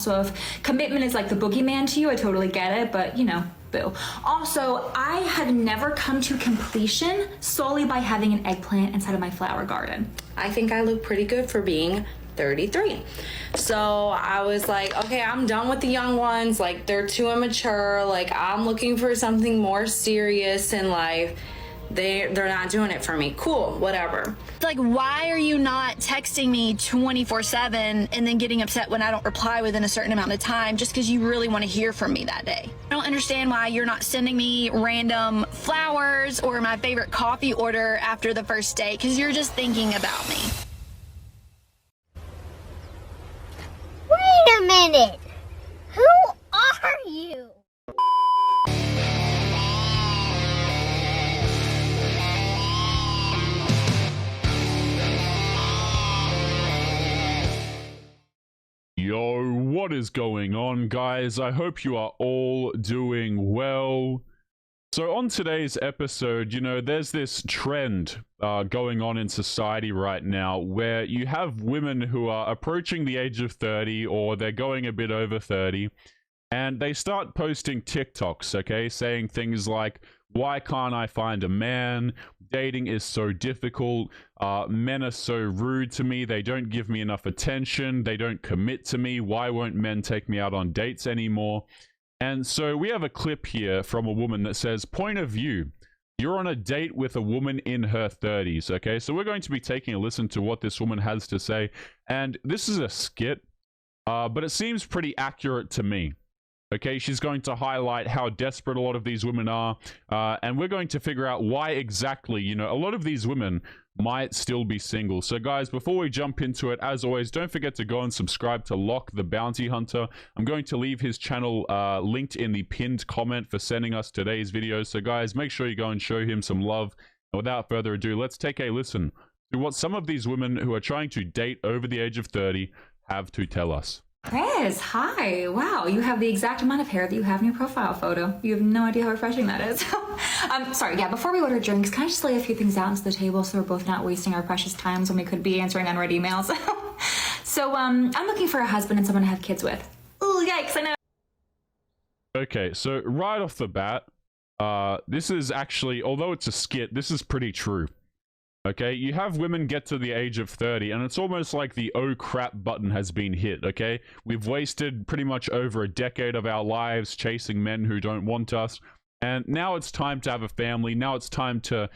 So if commitment is like the boogeyman to you, I totally get it, but you know, boo. Also, I have never come to completion solely by having an eggplant inside of my flower garden. I think I look pretty good for being 33. So I was like, okay, I'm done with the young ones. Like, they're too immature. Like, I'm looking for something more serious in life. They're not doing it for me. Cool, whatever. Like, why are you not texting me 24/7 and then getting upset when I don't reply within a certain amount of time just because you really want to hear from me that day? I don't understand why you're not sending me random flowers or my favorite coffee order after the first date, because you're just thinking about me. Wait a minute! Who are you? Yo, what is going on, guys? I hope you are all doing well. So on today's episode, you know, there's this trend going on in society right now where you have women who are approaching the age of 30 or they're going a bit over 30 and they start posting TikToks, okay, saying things like, why can't I find a man? Dating is so difficult. Men are so rude to me. They don't give me enough attention. They don't commit to me. Why won't men take me out on dates anymore? And so we have a clip here from a woman that says, point of view, you're on a date with a woman in her 30s, okay? So we're going to be taking a listen to what this woman has to say. And this is a skit, but it seems pretty accurate to me. Okay, she's going to highlight how desperate a lot of these women are, and we're going to figure out why exactly, you know, a lot of these women might still be single. So guys, before we jump into it, as always, don't forget to go and subscribe to Locke the Bounty Hunter. I'm going to leave his channel linked in the pinned comment for sending us today's videos. So guys, make sure you go and show him some love. And without further ado, let's take a listen to what some of these women who are trying to date over the age of 30 have to tell us. Chris, hi. Wow, you have the exact amount of hair that you have in your profile photo. You have no idea how refreshing that is. Sorry, yeah, before we order drinks, can I just lay a few things out onto the table so we're both not wasting our precious times when we could be answering unread emails? So, I'm looking for a husband and someone to have kids with. Ooh, yikes, I know. Okay, so right off the bat, this is actually, although it's a skit, this is pretty true. Okay, you have women get to the age of 30 and it's almost like the oh crap button has been hit, okay? We've wasted pretty much over a decade of our lives chasing men who don't want us, and now it's time to have a family. Now it's time to,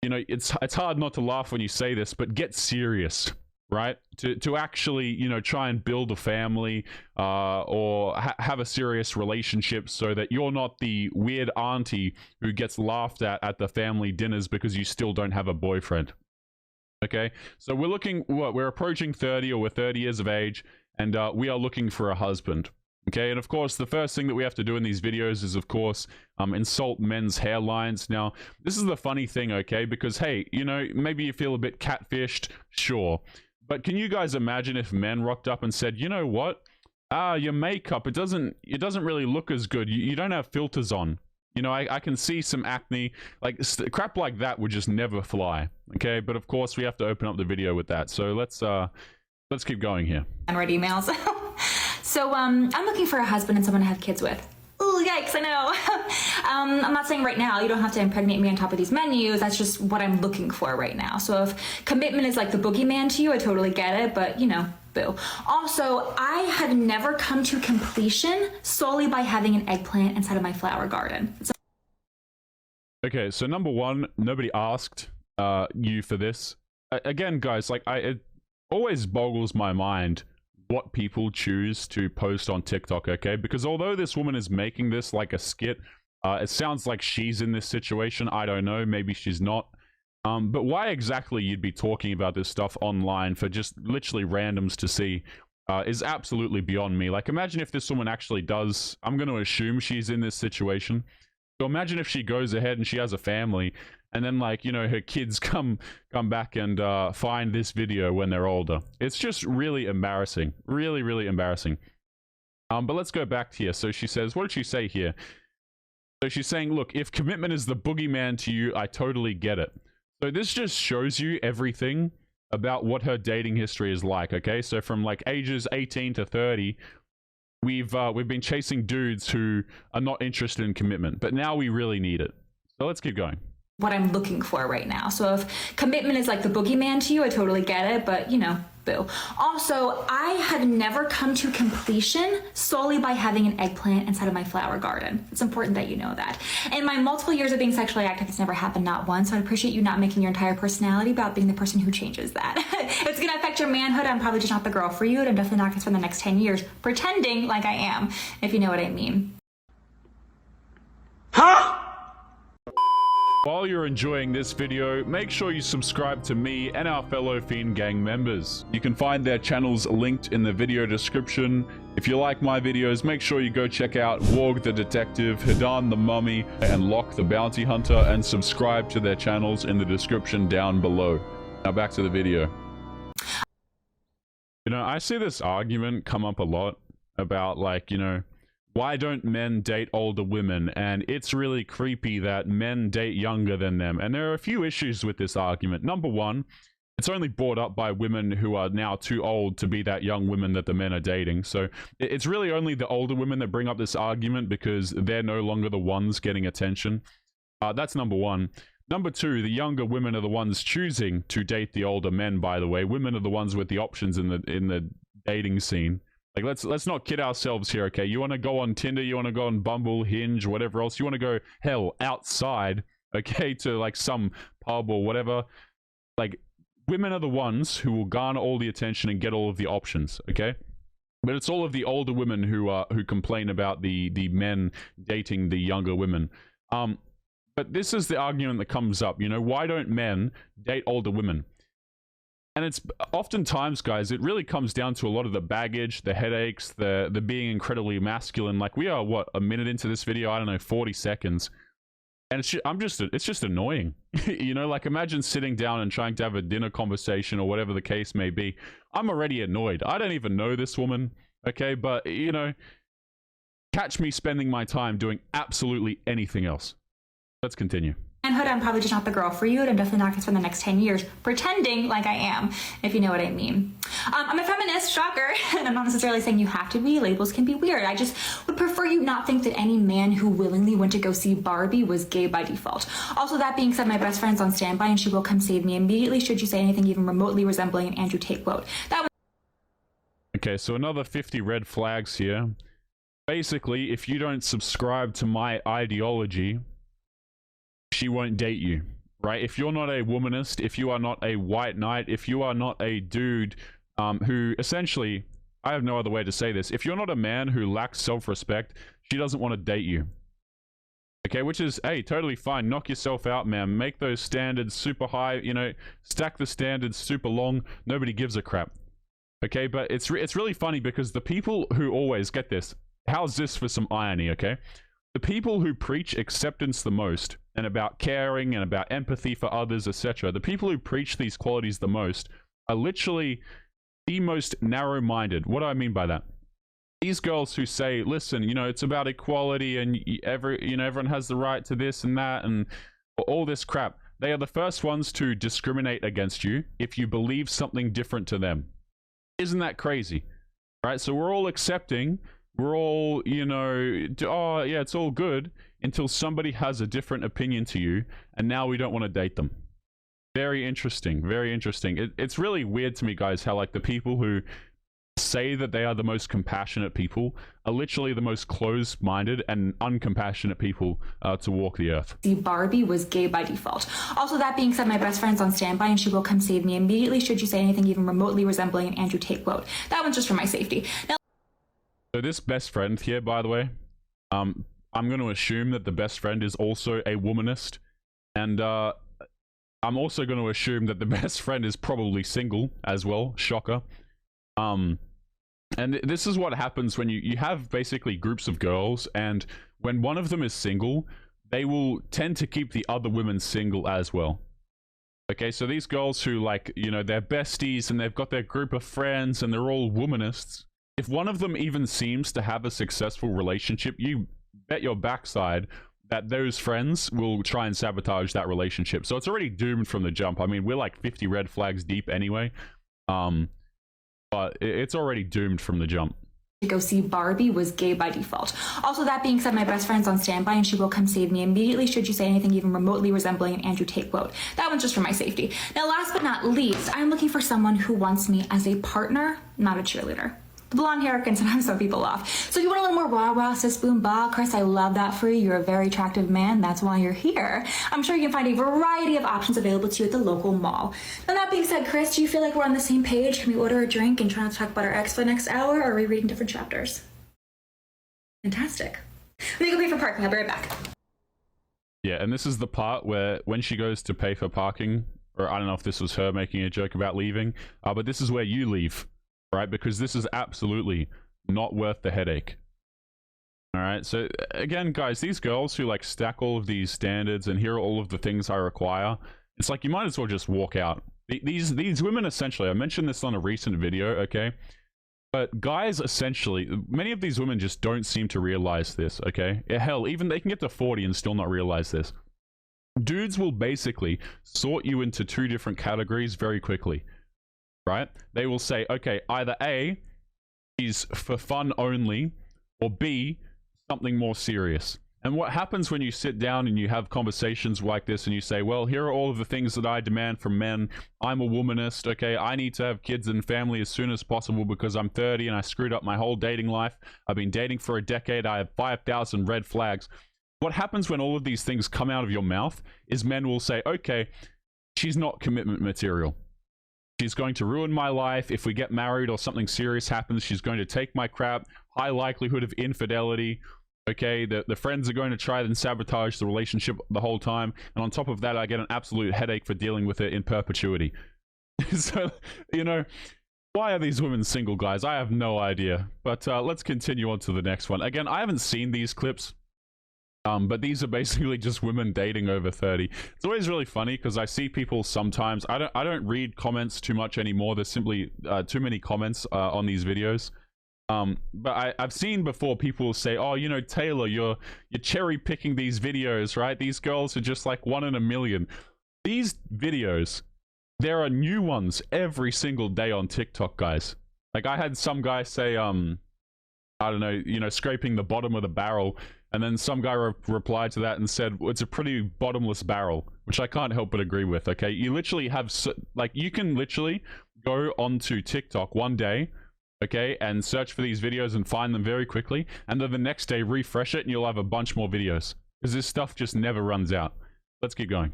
you know, it's hard not to laugh when you say this, but get serious, right? To actually, you know, try and build a family or have a serious relationship so that you're not the weird auntie who gets laughed at the family dinners because you still don't have a boyfriend. Okay, so we're approaching 30, or we're 30 years of age, and we are looking for a husband. Okay, and of course, the first thing that we have to do in these videos is, of course, insult men's hairlines. Now, this is the funny thing, okay, because, hey, you know, maybe you feel a bit catfished, sure. But can you guys imagine if men rocked up and said, you know what? Your makeup, it doesn't really look as good. You don't have filters on. You know, I can see some acne. Like, crap like that would just never fly. Okay, but of course we have to open up the video with that. So let's keep going here. Unread emails. So, I'm looking for a husband and someone to have kids with. Ooh, yikes, I know. I'm not saying right now you don't have to impregnate me on top of these menus. That's just what I'm looking for right now. So if commitment is like the boogeyman to you, I totally get it, but you know, boo. Also, I have never come to completion solely by having an eggplant inside of my flower garden. Okay, so number one, nobody asked you for this. Again, guys, like it always boggles my mind what people choose to post on TikTok, okay? Because although this woman is making this like a skit, it sounds like she's in this situation. I don't know, maybe she's not. But why exactly you'd be talking about this stuff online for just literally randoms to see is absolutely beyond me. Like, imagine if this woman actually does, I'm going to assume she's in this situation. So imagine if she goes ahead and she has a family, and then, like, you know, her kids come back and find this video when they're older. It's just really embarrassing. Really, really embarrassing. But let's go back here. So she says, what did she say here? So she's saying, look, if commitment is the boogeyman to you, I totally get it. So this just shows you everything about what her dating history is like, okay? So from like ages 18 to 30, we've been chasing dudes who are not interested in commitment, but now we really need it. So let's keep going. What I'm looking for right now. So if commitment is like the boogeyman to you, I totally get it, but you know, boo. Also, I have never come to completion solely by having an eggplant inside of my flower garden. It's important that you know that. In my multiple years of being sexually active, it's never happened, not once. So I appreciate you not making your entire personality about being the person who changes that. It's gonna affect your manhood. I'm probably just not the girl for you, and I'm definitely not gonna spend the next 10 years pretending like I am, if you know what I mean. While you're enjoying this video, make sure you subscribe to me and our fellow Fiend Gang members. You can find their channels linked in the video description. If you like my videos, make sure you go check out Warg the Detective, Hidan the Mummy, and Locke the Bounty Hunter, and subscribe to their channels in the description down below. Now back to the video. You know, I see this argument come up a lot about, like, you know, why don't men date older women? And it's really creepy that men date younger than them. And there are a few issues with this argument. Number one, it's only brought up by women who are now too old to be that young women that the men are dating. So it's really only the older women that bring up this argument because they're no longer the ones getting attention. That's number one. Number two, the younger women are the ones choosing to date the older men, by the way. Women are the ones with the options in the dating scene. Like, let's not kid ourselves here, okay? You want to go on Tinder, you want to go on Bumble, Hinge, whatever else. You want to go, hell, outside, okay, to like some pub or whatever. Like, women are the ones who will garner all the attention and get all of the options, okay? But it's all of the older women who complain about the men dating the younger women. But this is the argument that comes up, you know, why don't men date older women? And it's oftentimes, guys, it really comes down to a lot of the baggage, the headaches, the being incredibly masculine. Like, we are, what, a minute into this video? I don't know, 40 seconds. And it's just annoying. You know, like, imagine sitting down and trying to have a dinner conversation or whatever the case may be. I'm already annoyed. I don't even know this woman, okay? But, you know, catch me spending my time doing absolutely anything else. Let's continue. Manhood, I'm probably just not the girl for you, and I'm definitely not gonna spend the next 10 years pretending like I am, if you know what I mean. I'm a feminist, shocker, and I'm not necessarily saying you have to be. Labels can be weird. I just would prefer you not think that any man who willingly went to go see Barbie was gay by default. Also, that being said, my best friend's on standby, and she will come save me immediately should you say anything even remotely resembling an Andrew Tate quote. Okay, so another 50 red flags here. Basically, if you don't subscribe to my ideology, she won't date you, right? If you're not a womanist, if you are not a white knight, if you are not a dude who essentially, I have no other way to say this, if you're not a man who lacks self-respect, she doesn't want to date you. Okay, which is, hey, totally fine. Knock yourself out, man. Make those standards super high, you know, stack the standards super long. Nobody gives a crap. Okay, but it's really funny because the people who always, get this, how's this for some irony, okay? The people who preach acceptance the most, and about caring and about empathy for others, etc., the people who preach these qualities the most are literally the most narrow-minded. What do I mean by that? These girls who say, listen, you know, it's about equality and everyone has the right to this and that and all this crap. They are the first ones to discriminate against you if you believe something different to them. Isn't that crazy? Right? So we're all accepting. We're all, you know, oh, yeah, it's all good until somebody has a different opinion to you, and now we don't want to date them. Very interesting, very interesting. It's really weird to me, guys, how, like, the people who say that they are the most compassionate people are literally the most closed-minded and uncompassionate people to walk the earth. See, Barbie was gay by default. Also, that being said, my best friend's on standby, and she will come save me immediately should you say anything even remotely resembling an Andrew Tate quote. That one's just for my safety. Now, so this best friend here, by the way, I'm going to assume that the best friend is also a womanist, and I'm also going to assume that the best friend is probably single as well. Shocker. And this is what happens when you have basically groups of girls, and when one of them is single, they will tend to keep the other women single as well. Okay, so these girls who, like, you know, they're besties and they've got their group of friends and they're all womanists. If one of them even seems to have a successful relationship, you bet your backside that those friends will try and sabotage that relationship. So it's already doomed from the jump. I mean, we're like 50 red flags deep anyway. But it's already doomed from the jump. to go see Barbie was gay by default. Also, that being said, my best friend's on standby and she will come save me immediately should you say anything even remotely resembling an Andrew Tate quote. That one's just for my safety. Now, last but not least, I'm looking for someone who wants me as a partner, not a cheerleader. The blonde hair can sometimes throw people off. So if you want a little more rah-rah, sis, boom, bah, Chris, I love that for you. You're a very attractive man. That's why you're here. I'm sure you can find a variety of options available to you at the local mall. Now, that being said, Chris, do you feel like we're on the same page? Can we order a drink and try not to talk about our ex for the next hour, or are we reading different chapters? Fantastic. Let me go pay for parking. I'll be right back. Yeah, and this is the part where when she goes to pay for parking, or I don't know if this was her making a joke about leaving, but this is where you leave. Right, because this is absolutely not worth the headache. All right, so again, guys, these girls who like stack all of these standards and here are all of the things I require, it's like you might as well just walk out. These women essentially, I mentioned this on a recent video, okay? But guys essentially, many of these women just don't seem to realize this, okay? Hell, even they can get to 40 and still not realize this. Dudes will basically sort you into two different categories very quickly. Right? They will say, okay, either A, is for fun only, or B, something more serious. And what happens when you sit down and you have conversations like this and you say, well, here are all of the things that I demand from men. I'm a womanist, okay? I need to have kids and family as soon as possible because I'm 30 and I screwed up my whole dating life. I've been dating for a decade. I have 5,000 red flags. What happens when all of these things come out of your mouth is men will say, okay, she's not commitment material. She's going to ruin my life. If we get married or something serious happens, she's going to take my crap. High likelihood of infidelity. Okay, the friends are going to try and sabotage the relationship the whole time. And on top of that, I get an absolute headache for dealing with it in perpetuity. So, you know, why are these women single, guys? I have no idea. But let's continue on to the next one. Again, I haven't seen these clips. But these are basically just women dating over 30. It's always really funny because I see people sometimes, I don't read comments too much anymore. There's simply too many comments on these videos. But I've seen before people say, oh, you know, Taylor, you're cherry picking these videos, right? These girls are just like 1 in a million. These videos, there are new ones every single day on TikTok, guys. Like I had some guy say, I don't know, you know, scraping the bottom of the barrel. And then some guy replied to that and said, well, it's a pretty bottomless barrel, which I can't help but agree with, okay? You literally have, like, you can literally go onto TikTok one day, okay, and search for these videos and find them very quickly, and then the next day refresh it and you'll have a bunch more videos. Because this stuff just never runs out. Let's keep going.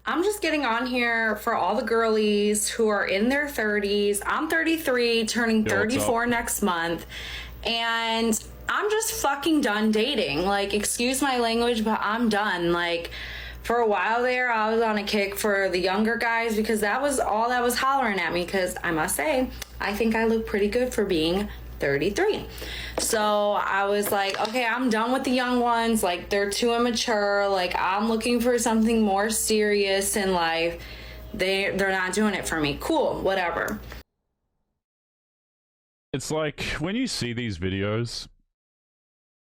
I'm just getting on here for all the girlies who are in their 30s. I'm 33, turning 34 next month. And I'm just fucking done dating. Like, excuse my language, but I'm done. Like, for a while there, I was on a kick for the younger guys because that was all that was hollering at me. Because I must say, I think I look pretty good for being 33. So I was like, okay, I'm done with the young ones. Like, they're too immature. Like, I'm looking for something more serious in life. They're not doing it for me. Cool, whatever. It's like, when you see these videos,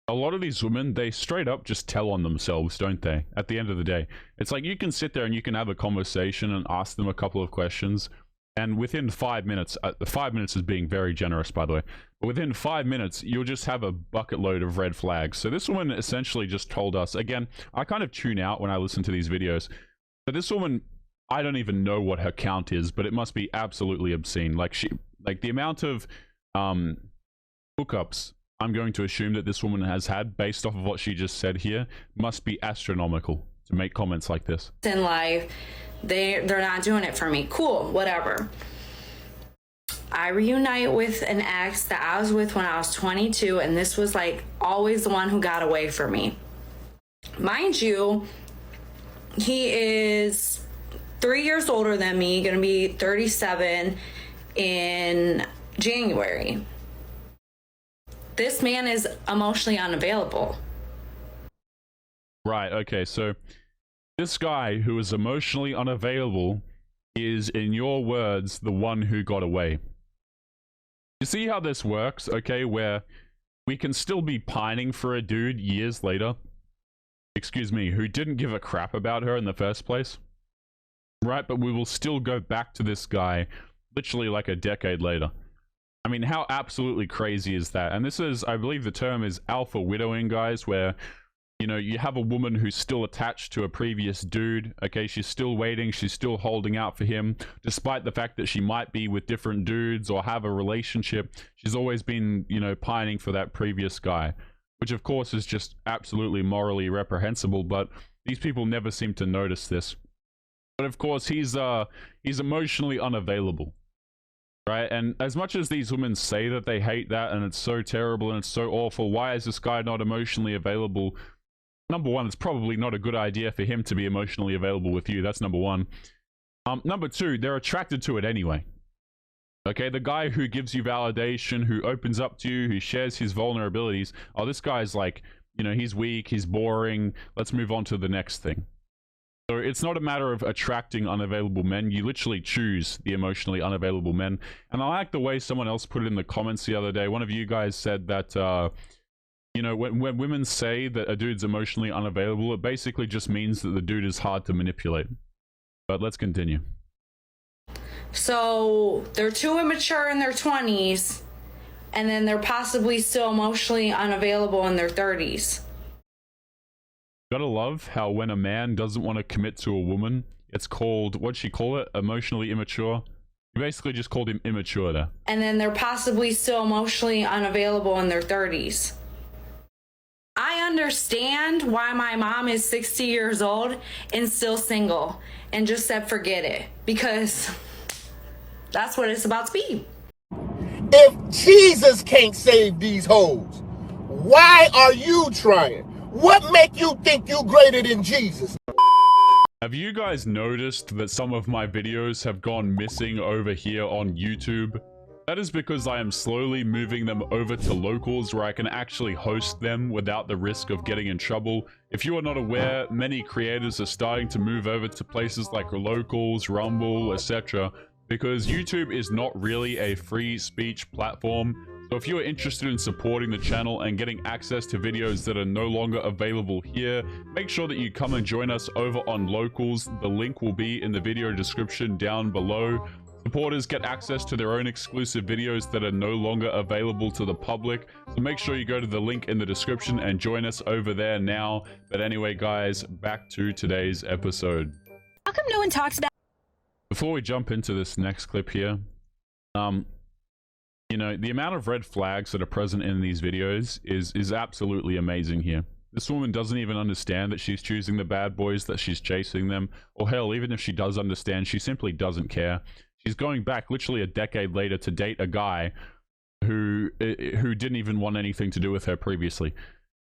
a lot of these women, they straight up just tell on themselves, don't they? At the end of the day. It's like, you can sit there and you can have a conversation and ask them a couple of questions, and within 5 minutes, the 5 minutes is being very generous, by the way, but within 5 minutes, you'll just have a bucket load of red flags. So this woman essentially just told us, again, I kind of tune out when I listen to these videos, but this woman, I don't even know what her count is, but it must be absolutely obscene. Like, the amount of hookups I'm going to assume that this woman has had based off of what she just said here must be astronomical to make comments like this. In life, they're not doing it for me. Cool, whatever. I reunite with an ex that I was with when I was 22, and this was like always the one who got away from me. Mind you, he is 3 years older than me, gonna be 37 in January. This man is emotionally unavailable. Right, okay, so this guy who is emotionally unavailable is, in your words, the one who got away. You see how this works, okay, where we can still be pining for a dude years later, excuse me, who didn't give a crap about her in the first place, right? But we will still go back to this guy literally like a decade later. I mean, how absolutely crazy is that? And this is, I believe the term is alpha widowing, guys, where, you know, you have a woman who's still attached to a previous dude, okay? She's still waiting, she's still holding out for him, despite the fact that she might be with different dudes or have a relationship. She's always been, you know, pining for that previous guy, which of course is just absolutely morally reprehensible, but these people never seem to notice this. But of course, he's emotionally unavailable, right? And as much as these women say that they hate that and it's so terrible and it's so awful, why is this guy not emotionally available? Number one, it's probably not a good idea for him to be emotionally available with you. That's number one. Number two, they're attracted to it anyway. Okay, the guy who gives you validation, who opens up to you, who shares his vulnerabilities. Oh, this guy's like, you know, he's weak, he's boring. Let's move on to the next thing. So it's not a matter of attracting unavailable men. You literally choose the emotionally unavailable men. And I like the way someone else put it in the comments the other day. One of you guys said that, you know, when women say that a dude's emotionally unavailable, it basically just means that the dude is hard to manipulate. But let's continue. So they're too immature in their 20s, and then they're possibly still emotionally unavailable in their 30s. Gotta love how when a man doesn't want to commit to a woman, it's called, what'd she call it? Emotionally immature? You basically just called him immature there. And then they're possibly still emotionally unavailable in their 30s. I understand why my mom is 60 years old and still single and just said forget it, because that's what it's about to be. If Jesus can't save these hoes, why are you trying? What make you think you greater than Jesus? Have you guys noticed that some of my videos have gone missing over here on YouTube? That is because I am slowly moving them over to locals where I can actually host them without the risk of getting in trouble. If you are not aware, many creators are starting to move over to places like locals, Rumble, etc. because YouTube is not really a free speech platform. So if you are interested in supporting the channel and getting access to videos that are no longer available here, make sure that you come and join us over on Locals. The link will be in the video description down below. Supporters get access to their own exclusive videos that are no longer available to the public. So make sure you go to the link in the description and join us over there now. But anyway, guys, back to today's episode. How come no one talks about... Before we jump into this next clip here, you know, the amount of red flags that are present in these videos is absolutely amazing here. This woman doesn't even understand that she's choosing the bad boys, that she's chasing them. Or hell, even if she does understand, she simply doesn't care. She's going back literally a decade later to date a guy who didn't even want anything to do with her previously.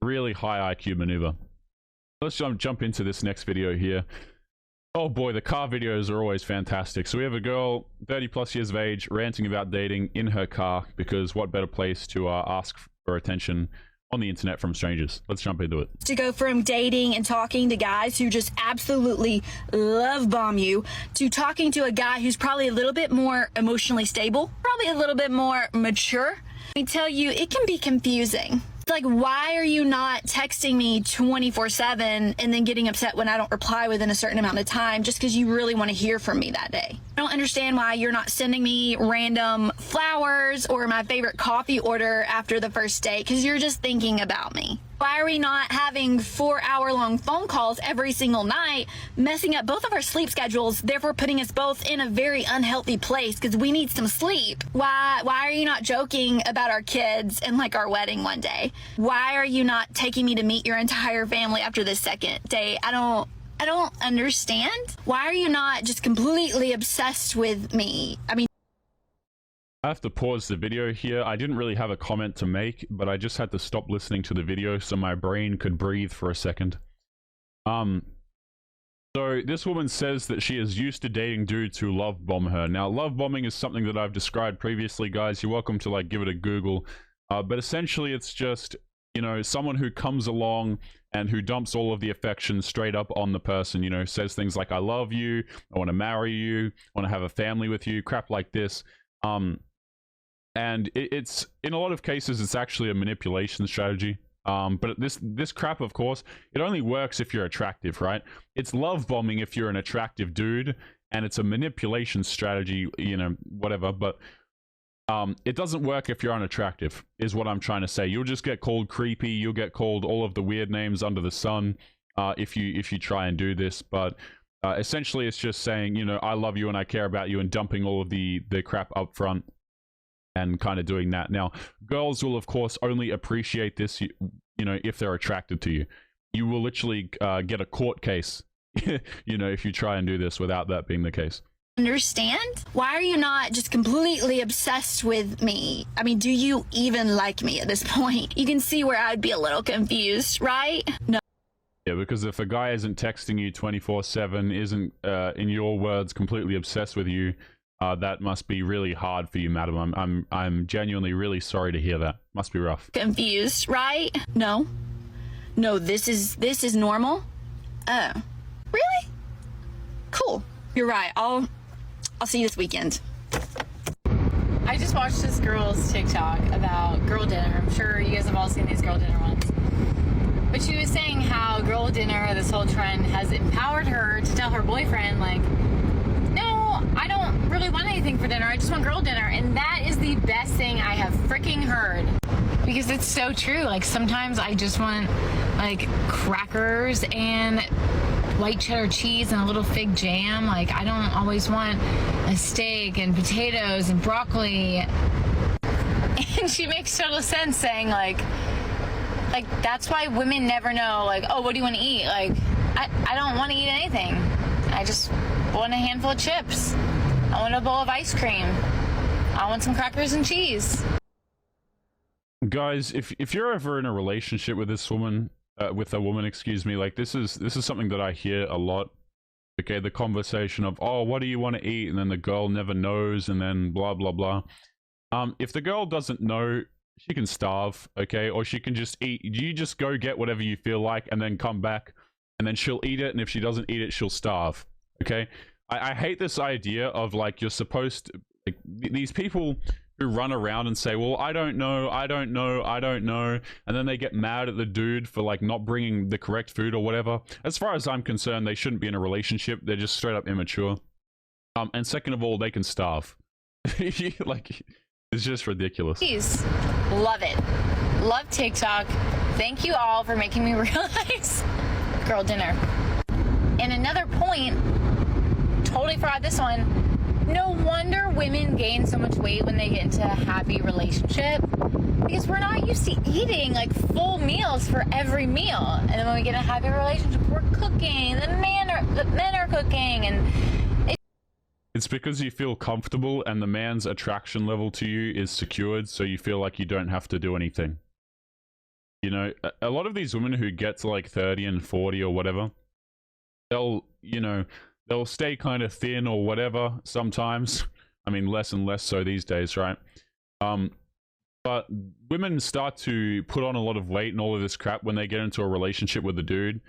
Really high IQ maneuver. Let's jump into this next video here. Oh boy, the car videos are always fantastic. So we have a girl, 30 plus years of age, ranting about dating in her car, because what better place to ask for attention on the internet from strangers. Let's jump into it. To go from dating and talking to guys who just absolutely love bomb you to talking to a guy who's probably a little bit more emotionally stable, probably a little bit more mature. Let me tell you, it can be confusing. Like, why are you not texting me 24/7 and then getting upset when I don't reply within a certain amount of time just because you really want to hear from me that day? I don't understand why you're not sending me random flowers or my favorite coffee order after the first date because you're just thinking about me. Why are we not having 4-hour-long phone calls every single night, messing up both of our sleep schedules, therefore putting us both in a very unhealthy place because we need some sleep? Why are you not joking about our kids and like our wedding one day? Why are you not taking me to meet your entire family after the second date? I don't understand. Why are you not just completely obsessed with me? I mean, I have to pause the video here. I didn't really have a comment to make, but I just had to stop listening to the video so my brain could breathe for a second. So this woman says that she is used to dating dudes who love bomb her. Now, love bombing is something that I've described previously, guys. You're welcome to like give it a Google. But essentially it's just, you know, someone who comes along and who dumps all of the affection straight up on the person, you know, says things like, I love you, I want to marry you, I want to have a family with you, crap like this. And it's, in a lot of cases, it's actually a manipulation strategy. But this crap, of course, it only works if you're attractive, right? It's love bombing if you're an attractive dude, and it's a manipulation strategy, you know, whatever. But It doesn't work if you're unattractive, is what I'm trying to say. You'll just get called creepy. You'll get called all of the weird names under the sun if you try and do this. But essentially, it's just saying, you know, I love you and I care about you, and dumping all of the crap up front and kind of doing that. Now, girls will, of course, only appreciate this, you know, if they're attracted to you. You will literally get a court case, you know, if you try and do this without that being the case. Understand? Why are you not just completely obsessed with me? I mean, do you even like me at this point? You can see where I'd be a little confused, right? No. Yeah, because if a guy isn't texting you 24/7, isn't, in your words, completely obsessed with you, that must be really hard for you, madam. I'm genuinely really sorry to hear that. Must be rough. Confused, right? No. No, this is normal? Oh. Really? Cool. You're right. I'll see you this weekend. I just watched this girl's TikTok about girl dinner. I'm sure you guys have all seen these girl dinner ones. But she was saying how girl dinner, this whole trend, has empowered her to tell her boyfriend, like, no, I don't really want anything for dinner. I just want girl dinner. And that is the best thing I have freaking heard. Because it's so true. Like, sometimes I just want, like, crackers and white cheddar cheese and a little fig jam. Like, I don't always want a steak and potatoes and broccoli. And she makes total sense, saying, like that's why women never know, like, oh, what do you want to eat? Like, I don't want to eat anything. I just want a handful of chips. I want a bowl of ice cream. I want some crackers and cheese. Guys, if you're ever in a relationship with this woman, with a woman, excuse me, like, this is something that I hear a lot. Okay, the conversation of, oh, what do you want to eat? And then the girl never knows, and then blah blah blah. If the girl doesn't know, she can starve, okay, or she can just eat. You just go get whatever you feel like, and then come back, and then she'll eat it. And if she doesn't eat it, she'll starve. Okay, I hate this idea of, like, you're supposed to, like, these people who run around and say, well, I don't know, and then they get mad at the dude for, like, not bringing the correct food or whatever. As far as I'm concerned, they shouldn't be in a relationship. They're just straight up immature. And second of all, they can starve. Like, it's just ridiculous. Please. Love it. Love TikTok. Thank you all for making me realize girl dinner. And another point, totally forgot this one. No wonder women gain so much weight when they get into a happy relationship, because we're not used to eating, like, full meals for every meal. And then when we get in a happy relationship, we're cooking. The men are cooking, and it's because you feel comfortable and the man's attraction level to you is secured, so you feel like you don't have to do anything. You know, a lot of these women who get to, like, 30 and 40 or whatever, they'll stay kind of thin or whatever sometimes. I mean, less and less so these days, right? But women start to put on a lot of weight and all of this crap when they get into a relationship with a dude,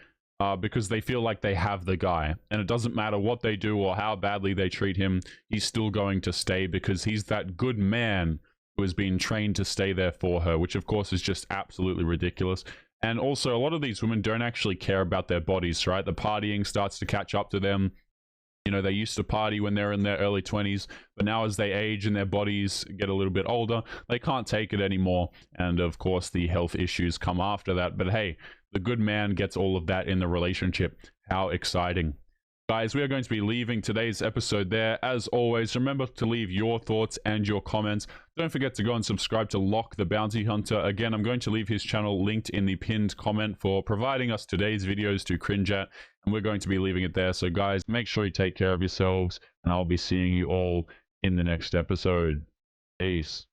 because they feel like they have the guy. And it doesn't matter what they do or how badly they treat him, he's still going to stay because he's that good man who has been trained to stay there for her, which of course is just absolutely ridiculous. And also, a lot of these women don't actually care about their bodies, right? The partying starts to catch up to them. You know, they used to party when they're in their early 20s, but now as they age and their bodies get a little bit older, they can't take it anymore. And of course, the health issues come after that. But hey, the good man gets all of that in the relationship. How exciting. Guys, we are going to be leaving today's episode there. As always, remember to leave your thoughts and your comments. Don't forget to go and subscribe to Locke the Bounty Hunter. Again, I'm going to leave his channel linked in the pinned comment for providing us today's videos to cringe at. And we're going to be leaving it there. So guys, make sure you take care of yourselves. And I'll be seeing you all in the next episode. Peace.